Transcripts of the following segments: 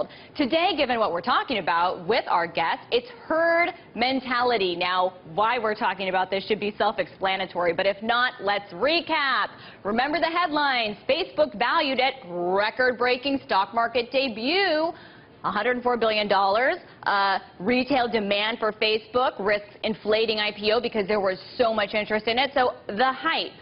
world. Today, given what we're talking about with our guest, it's herd mentality. Now, why we're talking about this should be self-explanatory, but if not, let's recap. Remember the headlines. Facebook valued at record-breaking stock market debut. $104 billion. Retail demand for Facebook risks inflating IPO because there was so much interest in it. So the hype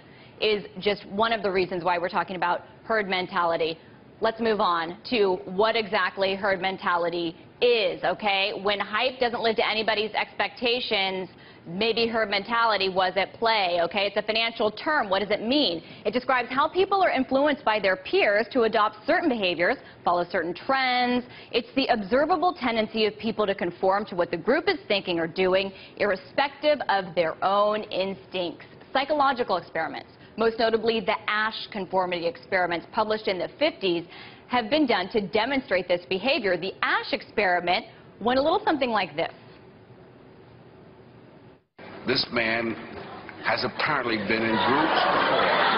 is just one of the reasons why we're talking about herd mentality. Let's move on to what exactly herd mentality is, okay? When hype doesn't live to anybody's expectations, maybe herd mentality was at play, okay? It's a financial term. What does it mean? It describes how people are influenced by their peers to adopt certain behaviors, follow certain trends. It's the observable tendency of people to conform to what the group is thinking or doing, irrespective of their own instincts. Psychological experiments, most notably the Asch conformity experiments published in the 50s, have been done to demonstrate this behavior. The Asch experiment went a little something like this. This man has apparently been in groups before.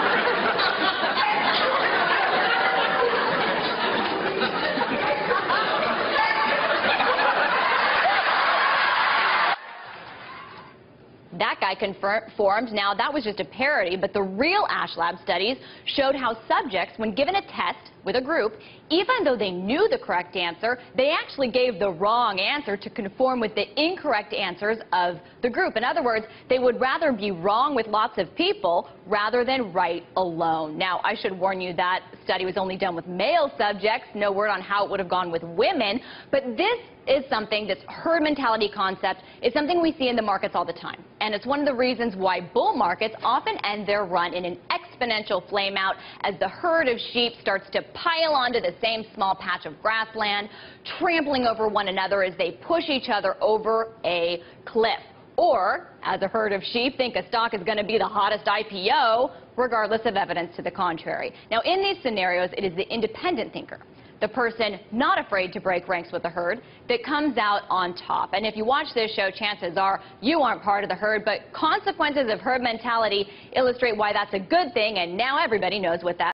That guy conformed. Now, that was just a parody, but the real Asch Lab studies showed how subjects, when given a test with a group, even though they knew the correct answer, they actually gave the wrong answer to conform with the incorrect answers of the group. In other words, they would rather be wrong with lots of people rather than right alone. Now, I should warn you that study was only done with male subjects. No word on how it would have gone with women. But this is something, this herd mentality concept is something we see in the markets all the time. And it's one of the reasons why bull markets often end their run in an exponential flame out as the herd of sheep starts to pile onto the same small patch of grassland, trampling over one another as they push each other over a cliff. Or, as a herd of sheep think a stock is going to be the hottest IPO, regardless of evidence to the contrary. Now, in these scenarios, it is the independent thinker, the person not afraid to break ranks with the herd, that comes out on top. And if you watch this show, chances are you aren't part of the herd, but consequences of herd mentality illustrate why that's a good thing, and now everybody knows what that